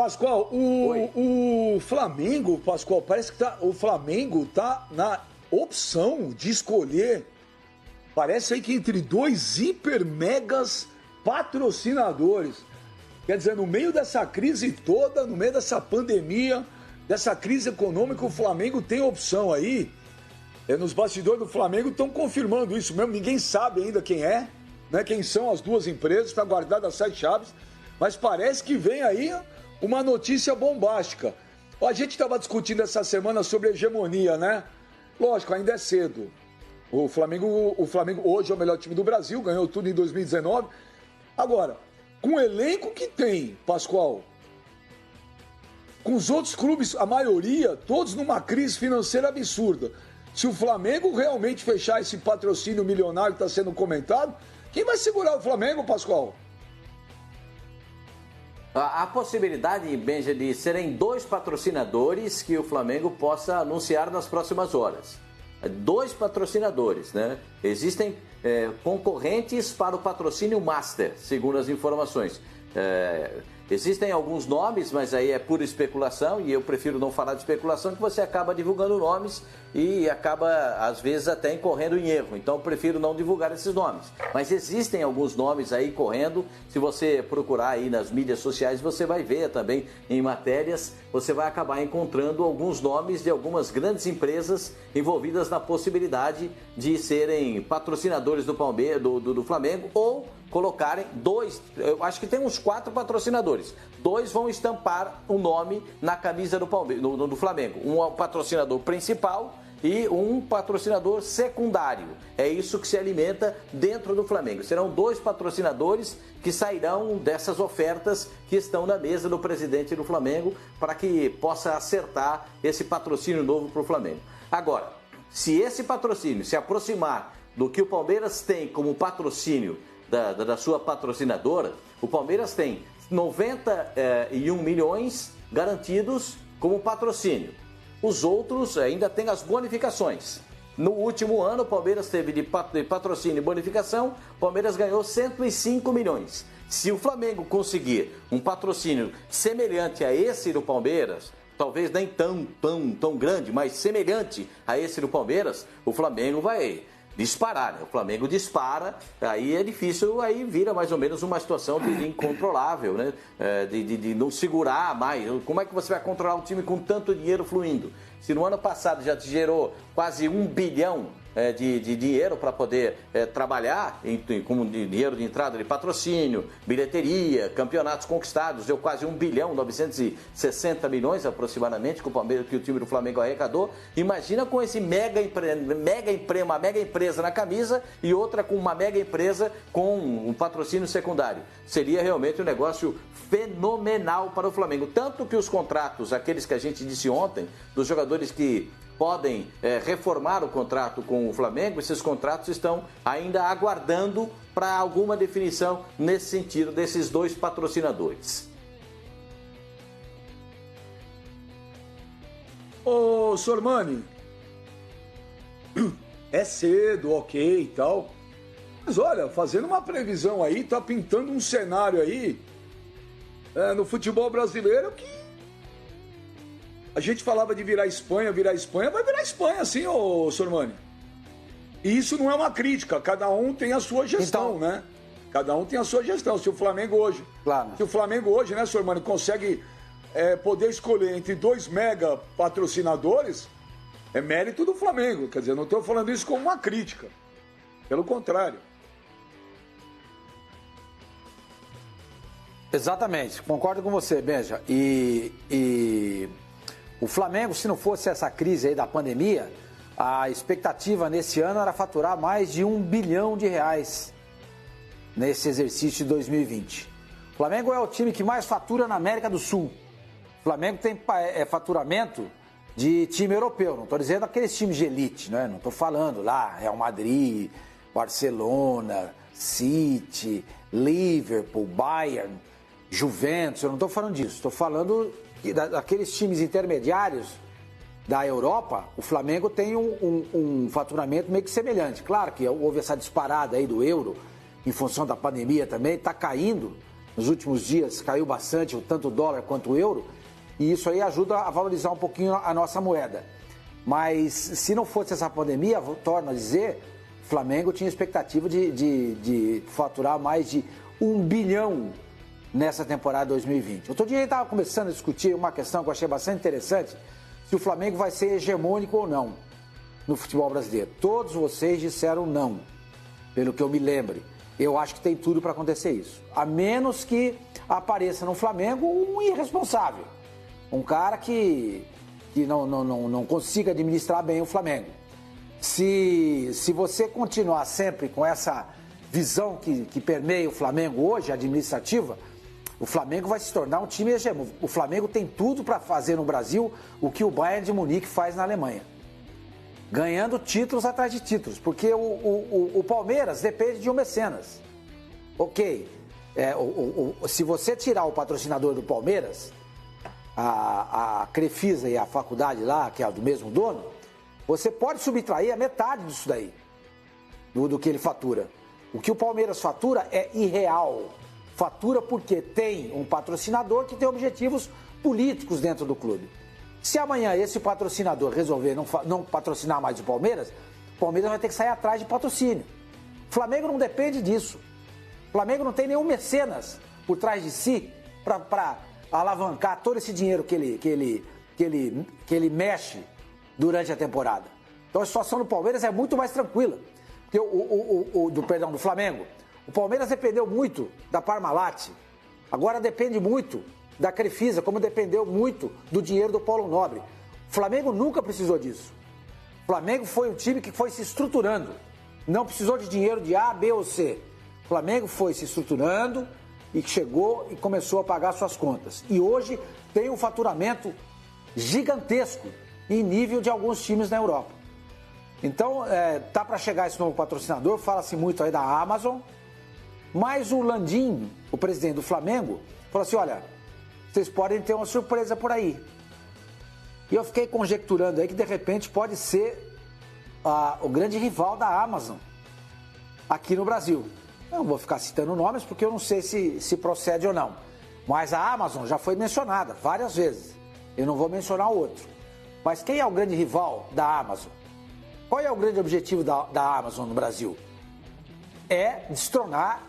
Pascoal, o Flamengo, Pascoal, parece que o Flamengo tá na opção de escolher, parece aí que entre dois hiper megas patrocinadores. Quer dizer, no meio dessa crise toda, no meio dessa pandemia, dessa crise econômica, o Flamengo tem opção aí. Nos bastidores do Flamengo estão confirmando isso mesmo, ninguém sabe ainda quem é, né? Quem são as duas empresas, está guardado as 7 chaves, mas parece que vem aí uma notícia bombástica. A gente estava discutindo essa semana sobre hegemonia, né? Lógico, ainda é cedo. O Flamengo hoje é o melhor time do Brasil, ganhou tudo em 2019. Agora, com o elenco que tem, Pascoal, com os outros clubes, a maioria, todos numa crise financeira absurda. Se o Flamengo realmente fechar esse patrocínio milionário que está sendo comentado, quem vai segurar o Flamengo, Pascoal? A possibilidade, Benja, de serem 2 patrocinadores que o Flamengo possa anunciar nas próximas horas. 2 patrocinadores, né? Existem concorrentes para o patrocínio Master, segundo as informações. Existem alguns nomes, mas aí é pura especulação e eu prefiro não falar de especulação, que você acaba divulgando nomes e acaba, às vezes, até incorrendo em erro. Então, eu prefiro não divulgar esses nomes. Mas existem alguns nomes aí correndo. Se você procurar aí nas mídias sociais, você vai ver também em matérias, você vai acabar encontrando alguns nomes de algumas grandes empresas envolvidas na possibilidade de serem patrocinadores do Flamengo ou colocarem 2, eu acho que tem uns 4 patrocinadores. 2 vão estampar um nome na camisa do Flamengo. Um é o patrocinador principal e um patrocinador secundário. É isso que se alimenta dentro do Flamengo. Serão 2 patrocinadores que sairão dessas ofertas que estão na mesa do presidente do Flamengo para que possa acertar esse patrocínio novo para o Flamengo. Agora, se esse patrocínio se aproximar do que o Palmeiras tem como patrocínio da sua patrocinadora, o Palmeiras tem 91 milhões garantidos como patrocínio. Os outros ainda têm as bonificações. No último ano, o Palmeiras teve de patrocínio e bonificação, o Palmeiras ganhou 105 milhões. Se o Flamengo conseguir um patrocínio semelhante a esse do Palmeiras, talvez nem tão grande, mas semelhante a esse do Palmeiras, o Flamengo vai disparar, né? O Flamengo dispara, aí é difícil, aí vira mais ou menos uma situação de incontrolável, né? De não segurar mais. Como é que você vai controlar um time com tanto dinheiro fluindo? Se no ano passado já te gerou quase 1 bilhão de dinheiro para poder trabalhar como dinheiro de entrada de patrocínio, bilheteria, campeonatos conquistados, deu quase 1 bilhão, 960 milhões aproximadamente que o time do Flamengo arrecadou. Imagina com esse uma mega empresa na camisa e outra com uma mega empresa com um patrocínio secundário. Seria realmente um negócio fenomenal para o Flamengo. Tanto que os contratos, aqueles que a gente disse ontem, dos jogadores que podem reformar o contrato com o Flamengo, esses contratos estão ainda aguardando para alguma definição nesse sentido desses 2 patrocinadores. Ô, Sormani, é cedo, ok e tal, mas olha, fazendo uma previsão aí, tá pintando um cenário aí no futebol brasileiro que a gente falava de virar Espanha, vai virar Espanha sim, ô Sormani. E isso não é uma crítica, cada um tem a sua gestão, então, né? Cada um tem a sua gestão. Se o Flamengo hoje, né, Sormani, consegue poder escolher entre 2 mega patrocinadores, é mérito do Flamengo. Quer dizer, eu não estou falando isso como uma crítica. Pelo contrário. Exatamente, concordo com você, Benja. E o Flamengo, se não fosse essa crise aí da pandemia, a expectativa nesse ano era faturar mais de R$1 bilhão nesse exercício de 2020. O Flamengo é o time que mais fatura na América do Sul. O Flamengo tem faturamento de time europeu, não estou dizendo aqueles times de elite, né? Não estou falando lá Real Madrid, Barcelona, City, Liverpool, Bayern, Juventus, eu não estou falando disso, estou falando daqueles times intermediários da Europa. O Flamengo tem um faturamento meio que semelhante. Claro que houve essa disparada aí do euro, em função da pandemia também, está caindo, nos últimos dias caiu bastante, tanto o dólar quanto o euro, e isso aí ajuda a valorizar um pouquinho a nossa moeda. Mas se não fosse essa pandemia, torno a dizer, o Flamengo tinha expectativa de faturar mais de 1 bilhão nessa temporada 2020. Outro dia a gente estava começando a discutir uma questão que eu achei bastante interessante, se o Flamengo vai ser hegemônico ou não no futebol brasileiro. Todos vocês disseram não, pelo que eu me lembre. Eu acho que tem tudo para acontecer isso. A menos que apareça no Flamengo um irresponsável. Um cara que não consiga administrar bem o Flamengo. Se você continuar sempre com essa visão que permeia o Flamengo hoje, administrativa, o Flamengo vai se tornar um time hegemônico. O Flamengo tem tudo para fazer no Brasil o que o Bayern de Munique faz na Alemanha. Ganhando títulos atrás de títulos, porque o Palmeiras depende de um mecenas. Ok, se você tirar o patrocinador do Palmeiras, a Crefisa e a faculdade lá, que é do mesmo dono, você pode subtrair a metade disso daí, do que ele fatura. O que o Palmeiras fatura é irreal. Fatura porque tem um patrocinador que tem objetivos políticos dentro do clube. Se amanhã esse patrocinador resolver não patrocinar mais o Palmeiras vai ter que sair atrás de patrocínio. O Flamengo não depende disso. O Flamengo não tem nenhum mecenas por trás de si para alavancar todo esse dinheiro que ele mexe durante a temporada. Então a situação do Palmeiras é muito mais tranquila. Porque do Flamengo. O Palmeiras dependeu muito da Parmalat. Agora depende muito da Crefisa, como dependeu muito do dinheiro do Paulo Nobre. O Flamengo nunca precisou disso. O Flamengo foi um time que foi se estruturando. Não precisou de dinheiro de A, B ou C. O Flamengo foi se estruturando e chegou e começou a pagar suas contas. E hoje tem um faturamento gigantesco em nível de alguns times na Europa. Então, tá para chegar esse novo patrocinador, fala-se muito aí da Amazon, mas o Landim, o presidente do Flamengo, falou assim, olha, vocês podem ter uma surpresa por aí. E eu fiquei conjecturando aí que de repente pode ser o grande rival da Amazon aqui no Brasil. Eu não vou ficar citando nomes porque eu não sei se procede ou não. Mas a Amazon já foi mencionada várias vezes. Eu não vou mencionar outro. Mas quem é o grande rival da Amazon? Qual é o grande objetivo da Amazon no Brasil? É destronar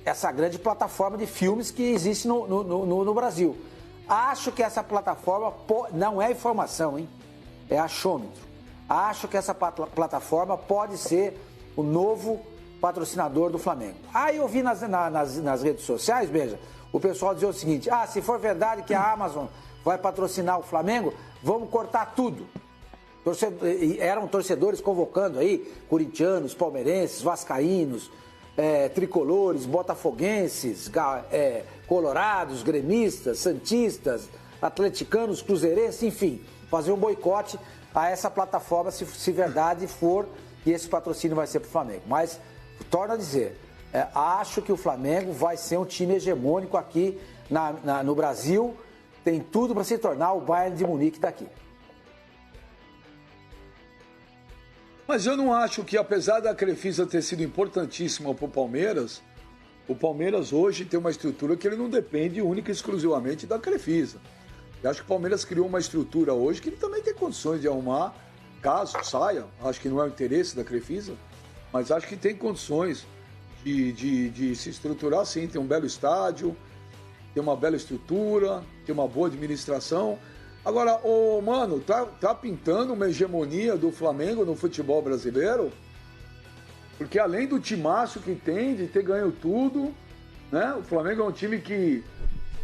essa grande plataforma de filmes que existe no Brasil. Acho que essa plataforma, não é informação, hein? É achômetro. Acho que essa plataforma pode ser o novo patrocinador do Flamengo. Aí eu vi nas redes sociais, veja, o pessoal dizer o seguinte, se for verdade que a Amazon vai patrocinar o Flamengo, vamos cortar tudo. Eram torcedores convocando aí, corintianos, palmeirenses, vascaínos, tricolores, botafoguenses, colorados, gremistas, santistas, atleticanos, cruzeirenses, enfim, fazer um boicote a essa plataforma se verdade for que esse patrocínio vai ser para o Flamengo. Mas, torno a dizer, acho que o Flamengo vai ser um time hegemônico aqui no Brasil, tem tudo para se tornar o Bayern de Munique daqui. Mas eu não acho que, apesar da Crefisa ter sido importantíssima para o Palmeiras hoje tem uma estrutura que ele não depende única e exclusivamente da Crefisa. Eu acho que o Palmeiras criou uma estrutura hoje que ele também tem condições de arrumar, caso saia. Acho que não é o interesse da Crefisa, mas acho que tem condições de se estruturar sim. Tem um belo estádio, tem uma bela estrutura, tem uma boa administração. Agora, mano, tá pintando uma hegemonia do Flamengo no futebol brasileiro? Porque além do timaço que tem, de ter ganho tudo, né? O Flamengo é um time que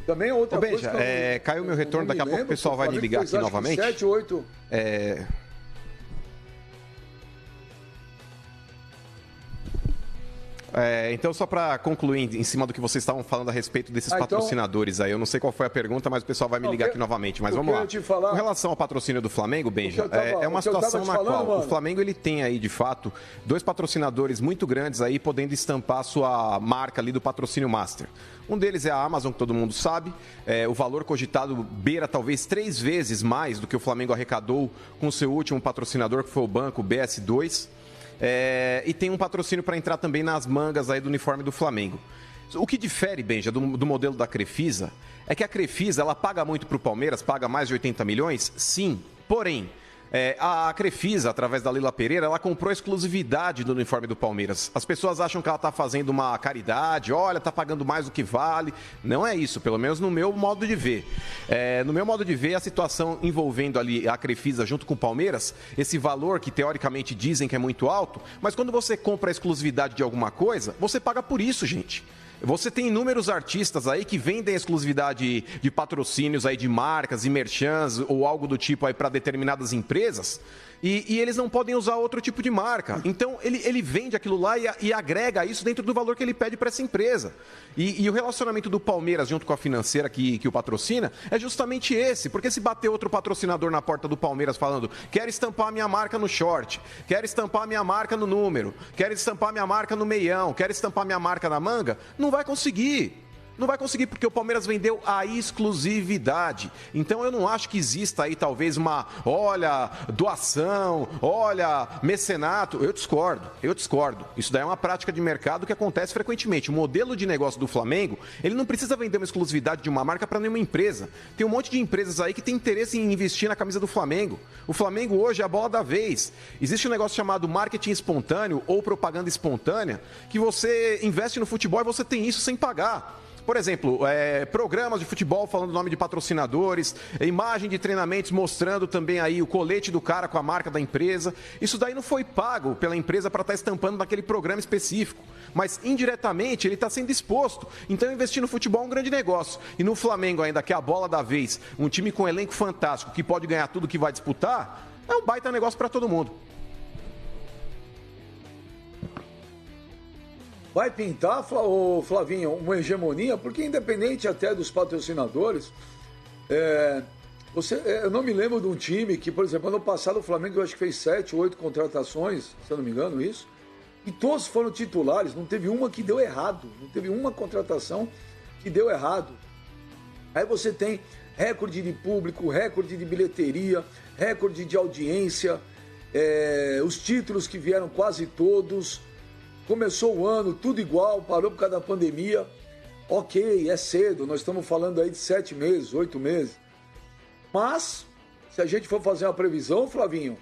também é outra coisa. Benja, caiu meu retorno, daqui a pouco o pessoal vai me ligar aqui novamente. 7, 8. Então, só para concluir em cima do que vocês estavam falando a respeito desses patrocinadores aí, eu não sei qual foi a pergunta, mas o pessoal vai me ligar aqui novamente, mas vamos lá. Com relação ao patrocínio do Flamengo, Benja, é uma situação na qual o Flamengo ele tem aí, de fato, 2 patrocinadores muito grandes aí, podendo estampar a sua marca ali do patrocínio master. Um deles é a Amazon, que todo mundo sabe, o valor cogitado beira talvez 3 vezes mais do que o Flamengo arrecadou com o seu último patrocinador, que foi o banco BS2. E tem um patrocínio para entrar também nas mangas aí do uniforme do Flamengo. O que difere, Benja, do modelo da Crefisa é que a Crefisa ela paga muito para o Palmeiras, paga mais de 80 milhões, sim. Porém, a Crefisa, através da Leila Pereira, ela comprou a exclusividade do uniforme do Palmeiras. As pessoas acham que ela está fazendo uma caridade, olha, está pagando mais do que vale. Não é isso, pelo menos no meu modo de ver. No meu modo de ver, a situação envolvendo ali a Crefisa junto com o Palmeiras, esse valor que teoricamente dizem que é muito alto, mas quando você compra a exclusividade de alguma coisa, você paga por isso, gente. Você tem inúmeros artistas aí que vendem exclusividade de patrocínios aí de marcas e merchans ou algo do tipo aí para determinadas empresas e eles não podem usar outro tipo de marca. Então ele vende aquilo lá e agrega isso dentro do valor que ele pede para essa empresa. E o relacionamento do Palmeiras junto com a financeira que o patrocina é justamente esse. Porque se bater outro patrocinador na porta do Palmeiras falando quero estampar minha marca no short, quero estampar minha marca no número, quero estampar minha marca no meião, quero estampar minha marca na manga, não vai conseguir. Não vai conseguir porque o Palmeiras vendeu a exclusividade. Então eu não acho que exista aí talvez uma, olha, doação, olha, mecenato. Eu discordo. Isso daí é uma prática de mercado que acontece frequentemente. O modelo de negócio do Flamengo, ele não precisa vender uma exclusividade de uma marca para nenhuma empresa. Tem um monte de empresas aí que tem interesse em investir na camisa do Flamengo. O Flamengo hoje é a bola da vez. Existe um negócio chamado marketing espontâneo ou propaganda espontânea, que você investe no futebol e você tem isso sem pagar. Por exemplo, programas de futebol falando o nome de patrocinadores, imagem de treinamentos mostrando também aí o colete do cara com a marca da empresa. Isso daí não foi pago pela empresa para estar estampando naquele programa específico, mas indiretamente ele está sendo exposto. Então investir no futebol é um grande negócio. E no Flamengo ainda, que é a bola da vez, um time com um elenco fantástico que pode ganhar tudo que vai disputar, é um baita negócio para todo mundo. Vai pintar, Flavinho, uma hegemonia, porque independente até dos patrocinadores, eu não me lembro de um time que, por exemplo, ano passado o Flamengo eu acho que fez 7 ou 8 contratações, se eu não me engano, isso, e todos foram titulares, não teve uma que deu errado, não teve uma contratação que deu errado. Aí você tem recorde de público, recorde de bilheteria, recorde de audiência, os títulos que vieram quase todos. Começou o ano, tudo igual, parou por causa da pandemia. Ok, é cedo, nós estamos falando aí de 7 meses, 8 meses. Mas, se a gente for fazer uma previsão, Flavinho,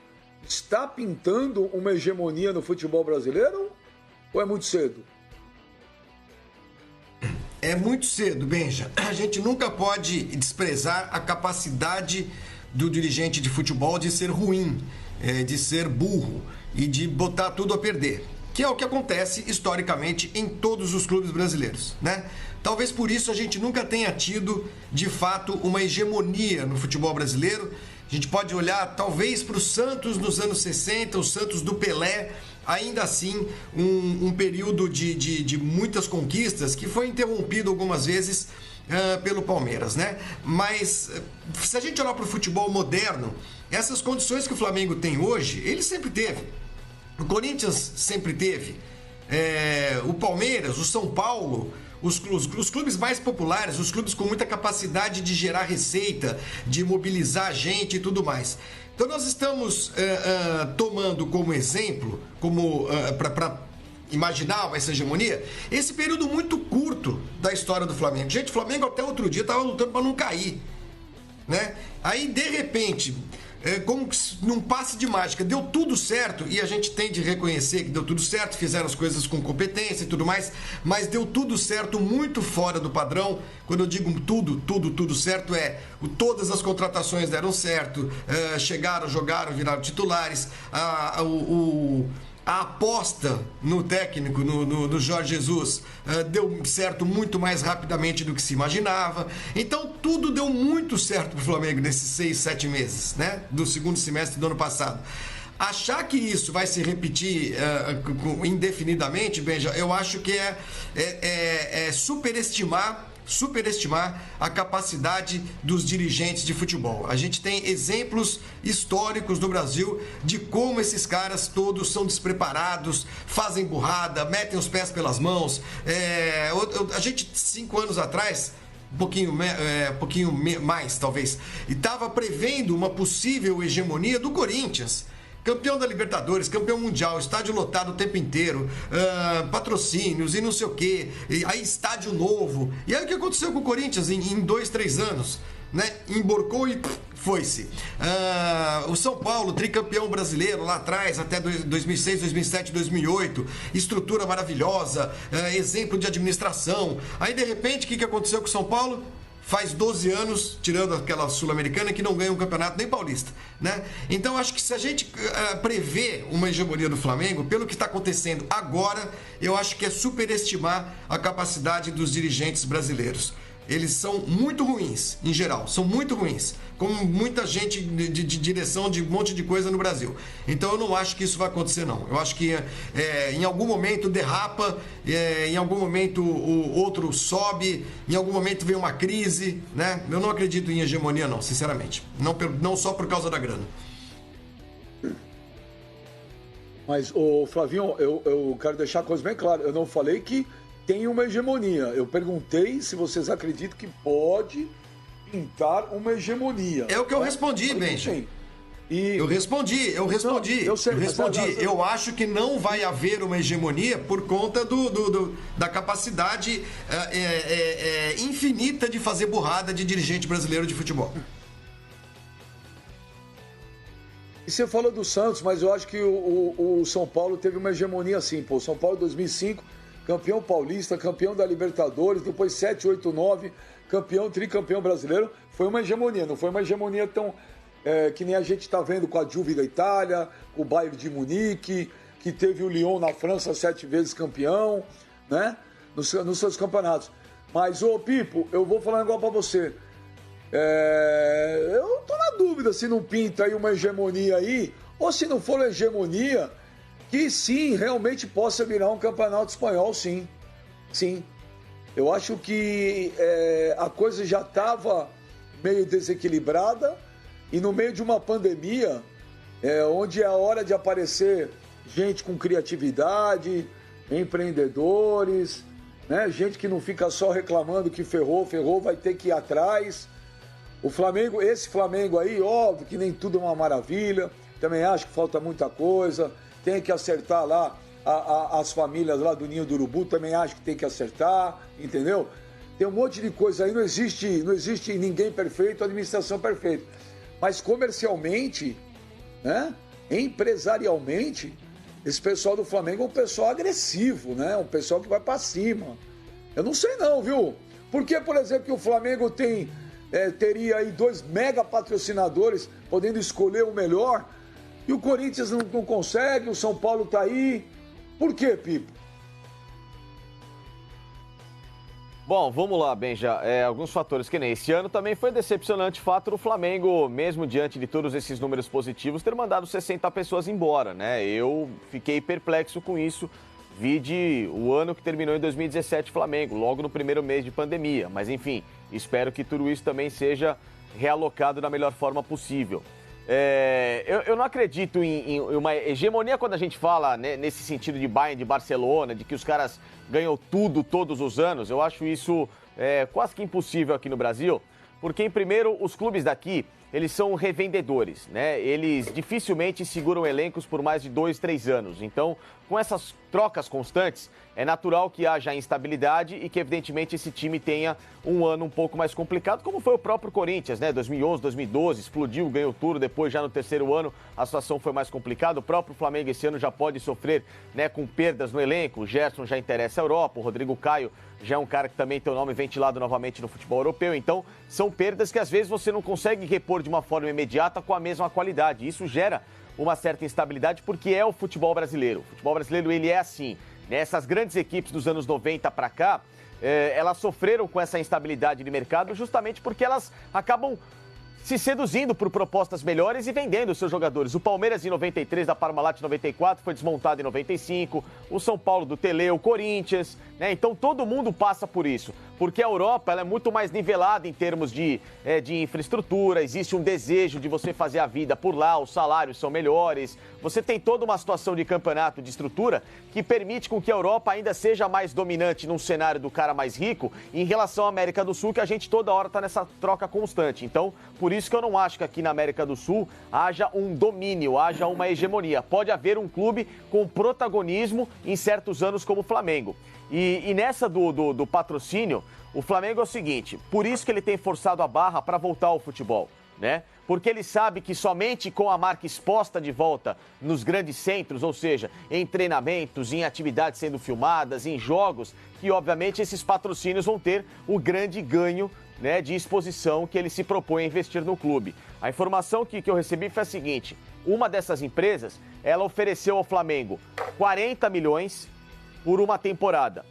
está pintando uma hegemonia no futebol brasileiro ou é muito cedo? É muito cedo, Benja. A gente nunca pode desprezar a capacidade do dirigente de futebol de ser ruim, de ser burro e de botar tudo a perder. Que é o que acontece historicamente em todos os clubes brasileiros, né? Talvez por isso a gente nunca tenha tido, de fato, uma hegemonia no futebol brasileiro. A gente pode olhar, talvez, para o Santos nos anos 60, o Santos do Pelé, ainda assim, um período de muitas conquistas que foi interrompido algumas vezes pelo Palmeiras, né? Mas, se a gente olhar para o futebol moderno, essas condições que o Flamengo tem hoje, ele sempre teve. O Corinthians sempre teve, o Palmeiras, o São Paulo, os clubes mais populares, os clubes com muita capacidade de gerar receita, de mobilizar gente e tudo mais. Então nós estamos tomando como exemplo, para imaginar essa hegemonia, esse período muito curto da história do Flamengo. Gente, o Flamengo até outro dia estava lutando para não cair, né? Aí, de repente, como num passe de mágica, deu tudo certo, e a gente tem de reconhecer que deu tudo certo, fizeram as coisas com competência e tudo mais, mas deu tudo certo muito fora do padrão. Quando eu digo tudo certo, todas as contratações deram certo, chegaram, jogaram, viraram titulares, a aposta no técnico, no Jorge Jesus, deu certo muito mais rapidamente do que se imaginava. Então tudo deu muito certo para o Flamengo nesses 6, 7 meses, né? Do segundo semestre do ano passado. Achar que isso vai se repetir indefinidamente, Benja, eu acho que é superestimar a capacidade dos dirigentes de futebol. A gente tem exemplos históricos no Brasil de como esses caras todos são despreparados, fazem burrada, metem os pés pelas mãos. A gente, 5 anos atrás, um pouquinho mais talvez, e estava prevendo uma possível hegemonia do Corinthians. Campeão da Libertadores, campeão mundial, estádio lotado o tempo inteiro, patrocínios e não sei o quê, e aí estádio novo. E aí o que aconteceu com o Corinthians em 2, 3 anos? Né? Emborcou e foi-se. O São Paulo, tricampeão brasileiro lá atrás, até 2006, 2007, 2008, estrutura maravilhosa, exemplo de administração. Aí, de repente, o que aconteceu com o São Paulo? Faz 12 anos, tirando aquela sul-americana, que não ganha um campeonato nem paulista, né? Então, acho que se a gente prevê uma hegemonia do Flamengo, pelo que está acontecendo agora, eu acho que é superestimar a capacidade dos dirigentes brasileiros. Eles são muito ruins, em geral, são muito ruins, como muita gente de direção de um monte de coisa no Brasil. Então eu não acho que isso vai acontecer, não. Eu acho que em algum momento derrapa, em algum momento o outro sobe, em algum momento vem uma crise, né? Eu não acredito em hegemonia, não, sinceramente. Não só por causa da grana. Mas, Flavinho, eu quero deixar a coisa bem clara. Eu não falei que tem uma hegemonia. Eu perguntei se vocês acreditam que pode pintar uma hegemonia. É o que eu respondi, Benja. Eu respondi. Eu acho que não vai haver uma hegemonia por conta da capacidade infinita de fazer burrada de dirigente brasileiro de futebol. E você falou do Santos, mas eu acho que o São Paulo teve uma hegemonia assim. Pô, São Paulo 2005... campeão paulista, campeão da Libertadores, depois 7, 8, 9, campeão, tricampeão brasileiro. Foi uma hegemonia, não foi uma hegemonia tão que nem a gente está vendo com a Juve da Itália, com o Bayern de Munique, que teve o Lyon na França 7 vezes campeão, né? Nos seus campeonatos. Mas, Pipo, eu vou falar um negócio para você. Eu tô na dúvida se não pinta aí uma hegemonia aí, ou se não for uma hegemonia, que sim, realmente possa virar um campeonato espanhol, sim. Sim. Eu acho que a coisa já estava meio desequilibrada e no meio de uma pandemia, onde é a hora de aparecer gente com criatividade, empreendedores, né? Gente que não fica só reclamando que ferrou, vai ter que ir atrás. O Flamengo, esse Flamengo aí, óbvio que nem tudo é uma maravilha, também acho que falta muita coisa. Tem que acertar lá as famílias lá do Ninho do Urubu, também acho que tem que acertar, entendeu? Tem um monte de coisa aí, não existe ninguém perfeito, administração perfeita. Mas comercialmente, né, empresarialmente, esse pessoal do Flamengo é um pessoal agressivo, né? Um pessoal que vai pra cima. Eu não sei não, viu? Porque, por exemplo, que o Flamengo teria aí 2 mega patrocinadores, podendo escolher o melhor, e o Corinthians não consegue, o São Paulo tá aí. Por quê, Pipo? Bom, vamos lá, Benja. Alguns fatores que nem esse ano também foi decepcionante o fato do Flamengo, mesmo diante de todos esses números positivos, ter mandado 60 pessoas embora, né? Eu fiquei perplexo com isso. Vide o ano que terminou em 2017 Flamengo, logo no primeiro mês de pandemia. Mas, enfim, espero que tudo isso também seja realocado da melhor forma possível. Eu não acredito em uma hegemonia quando a gente fala, né, nesse sentido de Bayern, de Barcelona, de que os caras ganham tudo todos os anos. Eu acho isso quase que impossível aqui no Brasil, porque, em primeiro, os clubes daqui, eles são revendedores, né? Eles dificilmente seguram elencos por mais de 2, 3 anos. Então, com essas trocas constantes, é natural que haja instabilidade e que, evidentemente, esse time tenha um ano um pouco mais complicado, como foi o próprio Corinthians, né? 2011, 2012, explodiu, ganhou tudo, depois já no terceiro ano a situação foi mais complicada. O próprio Flamengo esse ano já pode sofrer, né, com perdas no elenco. O Gerson já interessa a Europa, o Rodrigo Caio já é um cara que também tem o nome ventilado novamente no futebol europeu. Então, são perdas que às vezes você não consegue repor de uma forma imediata com a mesma qualidade. Isso gera uma certa instabilidade porque é o futebol brasileiro. O futebol brasileiro, ele é assim. Essas grandes equipes dos anos 90 para cá, elas sofreram com essa instabilidade de mercado justamente porque elas acabam se seduzindo por propostas melhores e vendendo os seus jogadores. O Palmeiras em 93, da Parmalat em 94, foi desmontado em 95. O São Paulo do Tele, o Corinthians, né? Então todo mundo passa por isso. Porque a Europa, ela é muito mais nivelada em termos de infraestrutura, existe um desejo de você fazer a vida por lá, os salários são melhores. Você tem toda uma situação de campeonato, de estrutura, que permite com que a Europa ainda seja mais dominante num cenário do cara mais rico em relação à América do Sul, que a gente toda hora está nessa troca constante. Então, por isso que eu não acho que aqui na América do Sul haja um domínio, haja uma hegemonia. Pode haver um clube com protagonismo em certos anos como o Flamengo. E nessa do patrocínio, o Flamengo é o seguinte, por isso que ele tem forçado a barra para voltar ao futebol, né? Porque ele sabe que somente com a marca exposta de volta nos grandes centros, ou seja, em treinamentos, em atividades sendo filmadas, em jogos, que obviamente esses patrocínios vão ter o grande ganho, né, de exposição que ele se propõe a investir no clube. A informação que eu recebi foi a seguinte, uma dessas empresas, ela ofereceu ao Flamengo 40 milhões por uma temporada.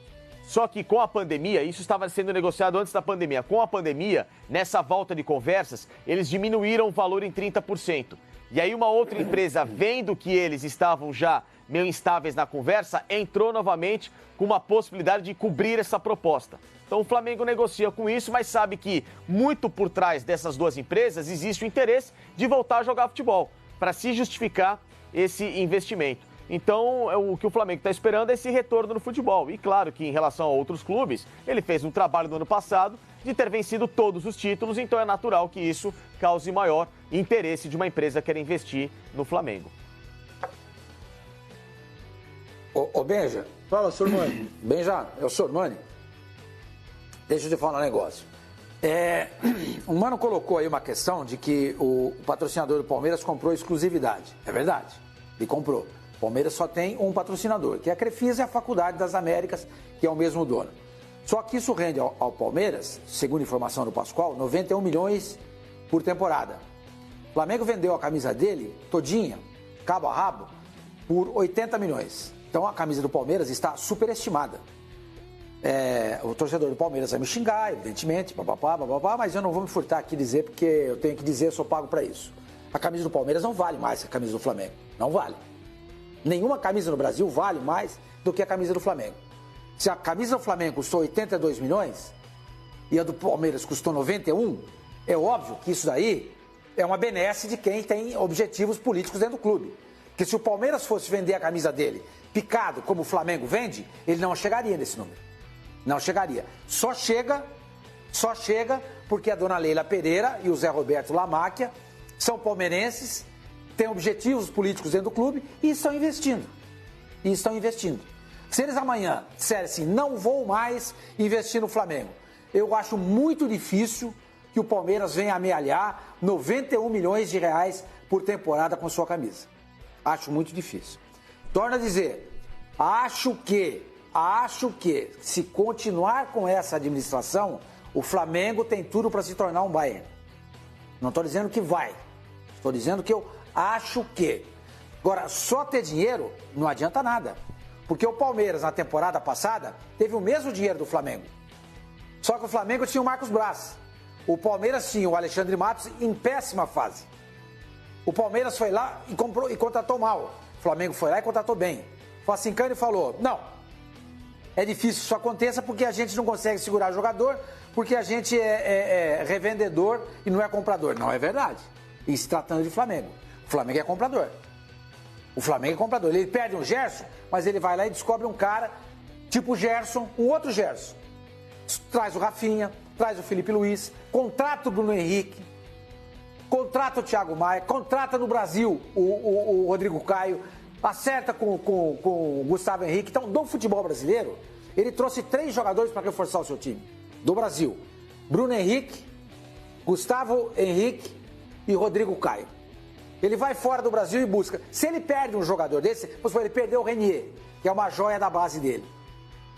Só que com a pandemia, isso estava sendo negociado antes da pandemia, com a pandemia, nessa volta de conversas, eles diminuíram o valor em 30%. E aí uma outra empresa, vendo que eles estavam já meio instáveis na conversa, entrou novamente com uma possibilidade de cobrir essa proposta. Então o Flamengo negocia com isso, mas sabe que muito por trás dessas duas empresas existe o interesse de voltar a jogar futebol, para se justificar esse investimento. Então, o que o Flamengo está esperando é esse retorno no futebol. E claro que em relação a outros clubes, ele fez um trabalho no ano passado de ter vencido todos os títulos, então é natural que isso cause maior interesse de uma empresa que quer investir no Flamengo. Ô Benja. Fala, Sormani. Benja, é o Sormani. Deixa eu te falar um negócio. O Mano colocou aí uma questão de que o patrocinador do Palmeiras comprou exclusividade. É verdade, ele comprou. O Palmeiras só tem um patrocinador, que é a Crefisa e a Faculdade das Américas, que é o mesmo dono. Só que isso rende ao Palmeiras, segundo informação do Pascoal, 91 milhões por temporada. O Flamengo vendeu a camisa dele todinha, cabo a rabo, por 80 milhões. Então a camisa do Palmeiras está superestimada. O torcedor do Palmeiras vai me xingar, evidentemente, bababá, mas eu não vou me furtar aqui dizer, porque eu tenho que dizer, eu sou pago para isso. A camisa do Palmeiras não vale mais que a camisa do Flamengo. Não vale. Nenhuma camisa no Brasil vale mais do que a camisa do Flamengo. Se a camisa do Flamengo custou 82 milhões e a do Palmeiras custou 91, é óbvio que isso daí é uma benesse de quem tem objetivos políticos dentro do clube. Porque se o Palmeiras fosse vender a camisa dele picado como o Flamengo vende, ele não chegaria nesse número. Não chegaria. Só chega porque a dona Leila Pereira e o Zé Roberto Lamáquia são palmeirenses, têm objetivos políticos dentro do clube e estão investindo. Se eles amanhã disserem assim, não vou mais investir no Flamengo, eu acho muito difícil que o Palmeiras venha amealhar 91 milhões de reais por temporada com sua camisa. Acho muito difícil. Torno a dizer, acho que se continuar com essa administração, o Flamengo tem tudo para se tornar um Bayern. Não estou dizendo que vai, estou dizendo que eu acho que. Agora, só ter dinheiro não adianta nada. Porque o Palmeiras, na temporada passada, teve o mesmo dinheiro do Flamengo. Só que o Flamengo tinha o Marcos Braz. O Palmeiras tinha o Alexandre Matos em péssima fase. O Palmeiras foi lá e comprou e contratou mal. O Flamengo foi lá e contratou bem. O Facincani falou, não, é difícil que isso aconteça porque a gente não consegue segurar jogador, porque a gente é revendedor e não é comprador. Não é verdade. E se tratando de Flamengo. O Flamengo é comprador. Ele perde um Gerson, mas ele vai lá e descobre um cara, tipo o Gerson, um outro Gerson. Traz o Rafinha, traz o Felipe Luiz, contrata o Bruno Henrique, contrata o Thiago Maia, contrata no Brasil o Rodrigo Caio, acerta com o Gustavo Henrique. Então, do futebol brasileiro, ele trouxe 3 jogadores para reforçar o seu time. Do Brasil, Bruno Henrique, Gustavo Henrique e Rodrigo Caio. Ele vai fora do Brasil e busca. Se ele perde um jogador desse, ele perdeu o Renier, que é uma joia da base dele.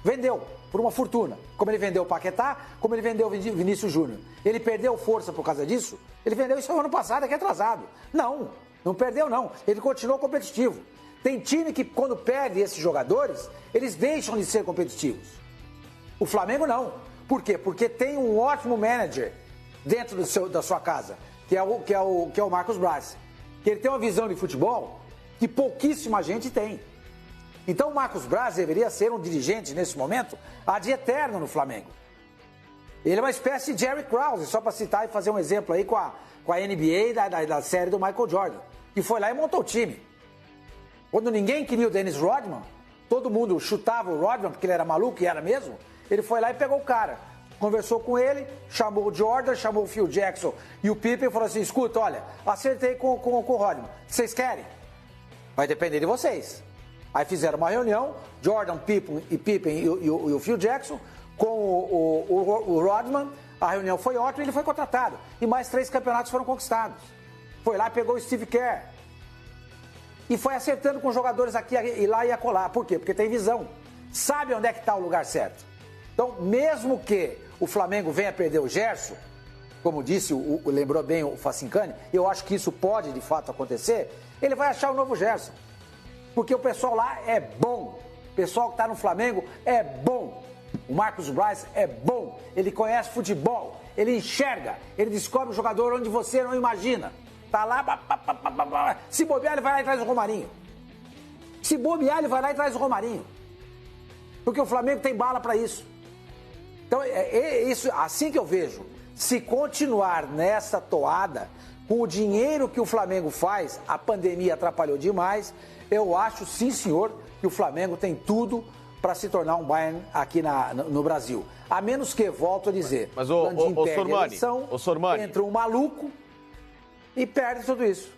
Vendeu por uma fortuna. Como ele vendeu o Paquetá, como ele vendeu o Vinícius Júnior. Ele perdeu força por causa disso? Ele vendeu isso no ano passado, é que é atrasado. Não perdeu não. Ele continuou competitivo. Tem time que quando perde esses jogadores, eles deixam de ser competitivos. O Flamengo não. Por quê? Porque tem um ótimo manager dentro da sua casa, que é o Marcos Braz. Que ele tem uma visão de futebol que pouquíssima gente tem. Então o Marcos Braz deveria ser um dirigente, nesse momento, ad eterno no Flamengo. Ele é uma espécie de Jerry Krause, só para citar e fazer um exemplo aí com a NBA da série do Michael Jordan, que foi lá e montou o time. Quando ninguém queria o Dennis Rodman, todo mundo chutava o Rodman porque ele era maluco, e era mesmo, ele foi lá e pegou o cara. conversou com ele, chamou o Jordan, chamou o Phil Jackson e o Pippen e falou assim, escuta, olha, acertei com o Rodman, vocês querem? Vai depender de vocês. Aí fizeram uma reunião, Jordan, Pippen e o Phil Jackson, com o Rodman, a reunião foi ótima e ele foi contratado. E mais 3 campeonatos foram conquistados. Foi lá, pegou o Steve Kerr. E foi acertando com jogadores aqui e lá e acolá. Por quê? Porque tem visão. Sabe onde é que está o lugar certo. Então, mesmo que o Flamengo venha perder o Gerson, como disse, lembrou bem o Facincani, eu acho que isso pode de fato acontecer, ele vai achar o novo Gerson. Porque o pessoal lá é bom. O pessoal que está no Flamengo é bom. O Marcos Braz é bom. Ele conhece futebol. Ele enxerga. Ele descobre o jogador onde você não imagina. Tá lá. Se bobear, ele vai lá e traz o Romarinho. Se bobear, ele vai lá e traz o Romarinho. Porque o Flamengo tem bala para isso. Então, isso assim que eu vejo. Se continuar nessa toada, com o dinheiro que o Flamengo faz, a pandemia atrapalhou demais. Eu acho, sim, senhor, que o Flamengo tem tudo para se tornar um Bayern aqui no Brasil. A menos que, volto a dizer, mas o Sormani, entra um maluco e perde tudo isso.